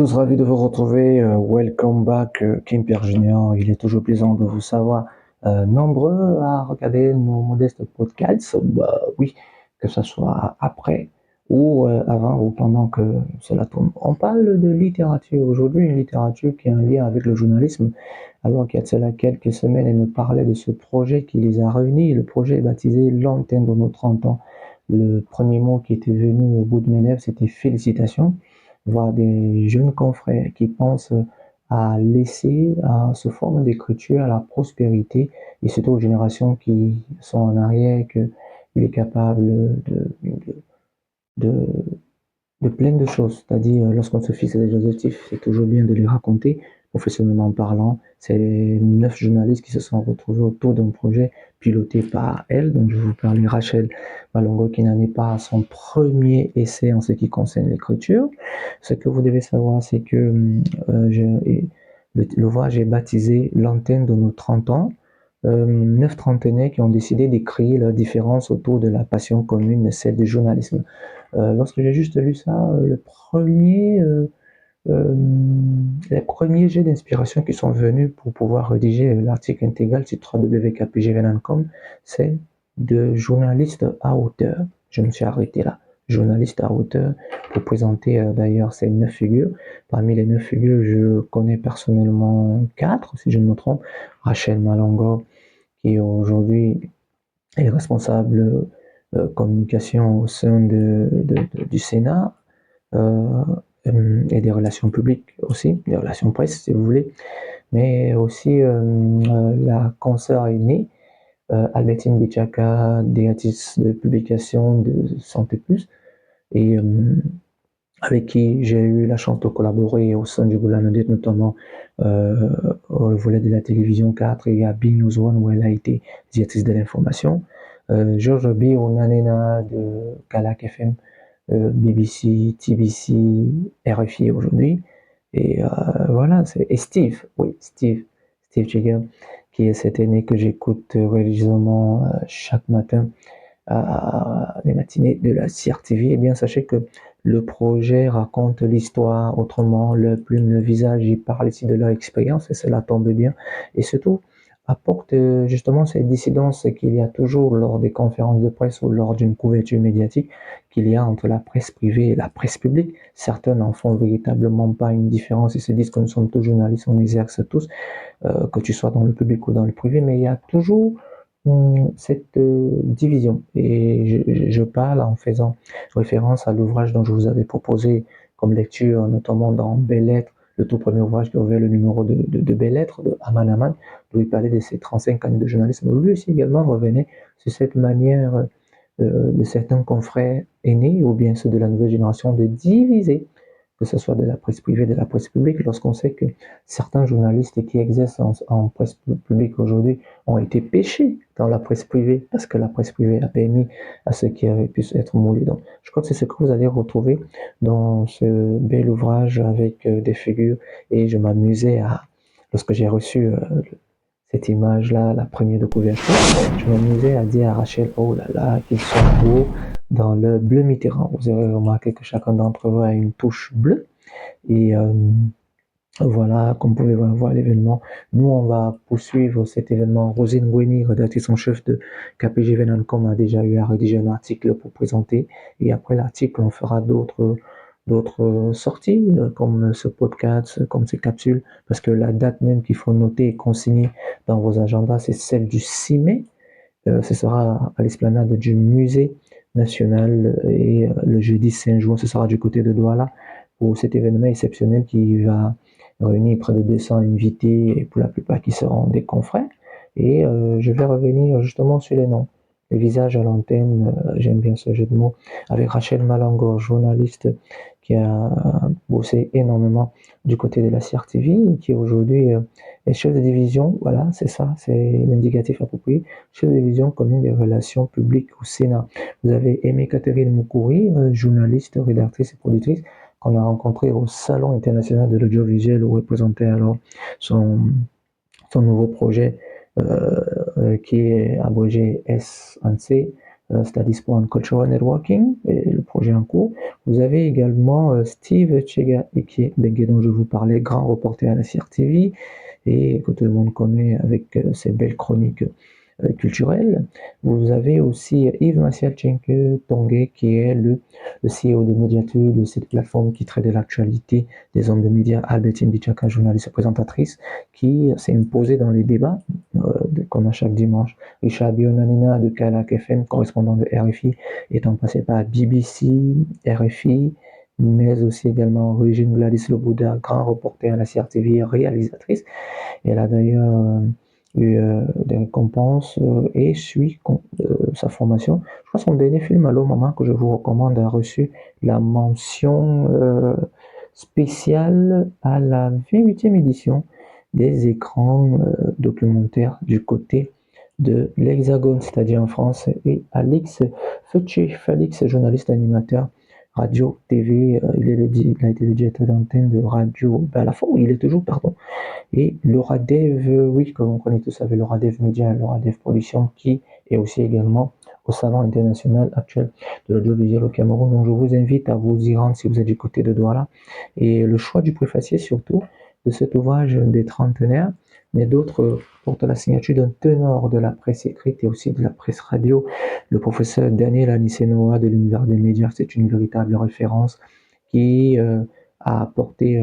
tous, ravi de vous retrouver. Welcome back, Kim Pierre Junior. Il est toujours plaisant de vous savoir nombreux à regarder nos modestes podcasts. Bah, oui, que ce soit après ou avant ou pendant que cela tourne. On parle de littérature aujourd'hui, une littérature qui a un lien avec le journalisme. Alors qu'il y a de cela quelques semaines, elle me parlait de ce projet qui les a réunis. Le projet est baptisé L'antenne de nos 30 ans. Le premier mot qui était venu au bout de mes lèvres, c'était félicitations. Voir des jeunes confrères qui pensent à laisser sous forme d'écriture à la prospérité et surtout aux générations qui sont en arrière qu'il est capable de, de plein de choses. C'est-à-dire, lorsqu'on se fixe des objectifs, c'est toujours bien de les raconter, professionnellement parlant. C'est 9 journalistes qui se sont retrouvés autour d'un projet piloté par elle. Donc, je vais vous parler Rachel Malongo, qui n'en est pas à son premier essai en ce qui concerne l'écriture. Ce que vous devez savoir, c'est que l'ouvrage est baptisé L'antenne de nos 30 ans. 9 trentenaires qui ont décidé d'écrire leur différence autour de la passion commune, celle du journalisme. Lorsque j'ai juste lu ça, euh, les premiers jets d'inspiration qui sont venus pour pouvoir rédiger l'article intégral sur www.kpgvn.com, c'est de journaliste à auteur. Je me suis arrêté là. Journaliste à auteur pour présenter d'ailleurs ces 9 figures. Parmi les 9 figures, je connais personnellement 4, si je ne me trompe. Rachel Malongo, qui aujourd'hui est responsable communication au sein du Sénat euh, et des relations publiques aussi, des relations presse si vous voulez, mais aussi la consoeur aînée, Albertine Bichaka, directrice de publication de Santé Plus, et avec qui j'ai eu la chance de collaborer au sein du Boulanodet, notamment au volet de la télévision 4 et à Big News One où elle a été directrice de l'information. Georges B. Onanena de Kalak FM, BBC, TBC, RFI aujourd'hui. Et voilà, et Steve, oui, Steve Jagger, qui est cet aîné que j'écoute religieusement chaque matin à les matinées de la CRTV. Eh bien, sachez que le projet raconte l'histoire autrement, le plume, le visage, ils parlent ici de leur expérience et cela tombe bien. Et surtout, apporte justement cette dissidence qu'il y a toujours lors des conférences de presse ou lors d'une couverture médiatique qu'il y a entre la presse privée et la presse publique. Certains n'en font véritablement pas une différence. Ils se disent que nous sommes tous journalistes, on exerce tous, que tu sois dans le public ou dans le privé, mais il y a toujours cette division. Et je parle en faisant référence à l'ouvrage dont je vous avais proposé comme lecture, notamment dans Belles Lettres, le tout premier ouvrage qui avait le numéro de Belles Lettres de Aman Aman, où il parlait de ses 35 années de journalisme. Lui aussi également revenait sur cette manière de certains confrères aînés ou bien ceux de la nouvelle génération de diviser, que ce soit de la presse privée, de la presse publique, lorsqu'on sait que certains journalistes qui exercent en presse publique aujourd'hui ont été pêchés dans la presse privée parce que la presse privée a permis à ceux qui avaient pu être moulés. Donc, je crois que c'est ce que vous allez retrouver dans ce bel ouvrage avec des figures et je m'amusais lorsque j'ai reçu cette image-là, la première de couverture, je m'amusais à dire à Rachel, oh là là, qu'ils sont beaux dans le bleu Mitterrand. Vous avez remarqué que chacun d'entre eux a une touche bleue. Et voilà, comme vous pouvez voir l'événement. Nous, on va poursuivre cet événement. Rosine Gweni, rédactrice en chef de KPG Venancom, a déjà eu à rédiger un article pour présenter. Et après l'article, on fera d'autres sorties, comme ce podcast, comme ces capsules, parce que la date même qu'il faut noter et consigner dans vos agendas, c'est celle du 6 mai. Ce sera à l'esplanade du musée national et le jeudi 5 juin, ce sera du côté de Douala pour cet événement exceptionnel qui va réunir près de 200 invités et pour la plupart qui seront des confrères. Et je vais revenir justement sur les noms. Les visages à l'antenne, j'aime bien ce jeu de mots, avec Rachel Malangor, journaliste qui a bossé énormément du côté de la CRTV et qui aujourd'hui est chef de division, voilà, c'est ça, c'est l'indicatif approprié, chef de division commune des relations publiques au Sénat. Vous avez Aimé Catherine Moukouri, journaliste, rédactrice et productrice, qu'on a rencontré au Salon international de l'audiovisuel où représentait alors son, son nouveau projet qui est abrégé S1C, Studies for Cultural Networking, et le projet en cours. Vous avez également Steve Chega Ike Bengue, dont je vous parlais, grand reporter à la CRTV, et que tout le monde connaît avec ses belles chroniques culturelles. Vous avez aussi Yves Martial Chenke Tongue, qui est le CEO de Mediatur, de cette plateforme qui traite de l'actualité des hommes de médias, Albertine Bichaka, journaliste et présentatrice, qui s'est imposée dans les débats qu'on a chaque dimanche. Richard Bionanina de Kalak FM, correspondant de RFI, étant passé par BBC, RFI, mais aussi également Régine Gladys Lobouda, grand reporter à la CRTV, réalisatrice. Elle a d'ailleurs eu des récompenses et suit sa formation. Je crois que son dernier film, Allô Maman, que je vous recommande, a reçu la mention spéciale à la 28e édition des écrans documentaires du côté de l'Hexagone, c'est-à-dire en France, et Alix Félix, journaliste animateur radio, TV, il a été le directeur d'antenne de radio, à la fois, il est toujours, pardon, et Laura Dev, oui, comme on connaît tous avec Laura Dev Media, Laura Dev Production, qui est aussi également au Salon international actuel de l'audiovisuel au Cameroun. Donc je vous invite à vous y rendre si vous êtes du côté de Douala. Et le choix du préfacier surtout de cet ouvrage des trentenaires, mais d'autres portent la signature d'un ténor de la presse écrite et aussi de la presse radio, le professeur Daniel Anicenoa de l'univers des médias. C'est une véritable référence qui a apporté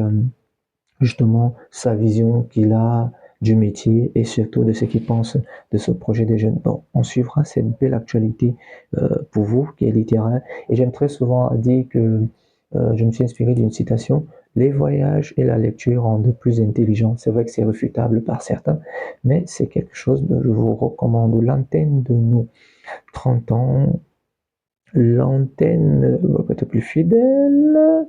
justement sa vision qu'il a du métier et surtout de ce qu'il pense de ce projet des jeunes. Bon, on suivra cette belle actualité pour vous qui est littéraire, et j'aime très souvent dire que je me suis inspiré d'une citation: les voyages et la lecture rendent plus intelligent. C'est vrai que c'est réfutable par certains, mais c'est quelque chose dont je vous recommande. L'antenne de nos 30 ans, l'antenne peut-être plus fidèle,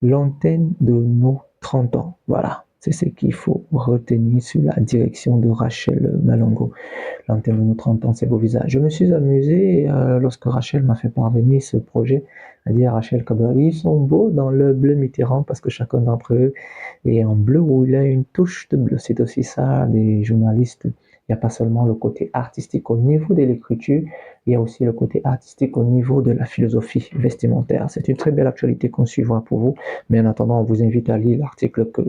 l'antenne de nos 30 ans. Voilà, c'est ce qu'il faut retenir sur la direction de Rachel Malongo. L'antenne de nos 30 ans, c'est beau visage. Je me suis amusé lorsque Rachel m'a fait parvenir ce projet, à dire à Rachel que ils sont beaux dans le bleu Mitterrand parce que chacun d'entre eux est en bleu où il a une touche de bleu. C'est aussi ça des journalistes. Il n'y a pas seulement le côté artistique au niveau de l'écriture, il y a aussi le côté artistique au niveau de la philosophie vestimentaire. C'est une très belle actualité qu'on suivra pour vous. Mais en attendant, on vous invite à lire l'article que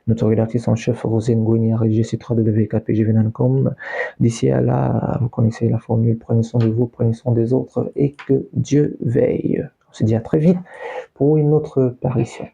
notre rédactrice en chef, Rosine Gouni, a rédigé sur www.kpgvenan.com. D'ici à là, vous connaissez la formule, prenez soin de vous, prenez soin des autres et que Dieu veille. On se dit à très vite pour une autre parution.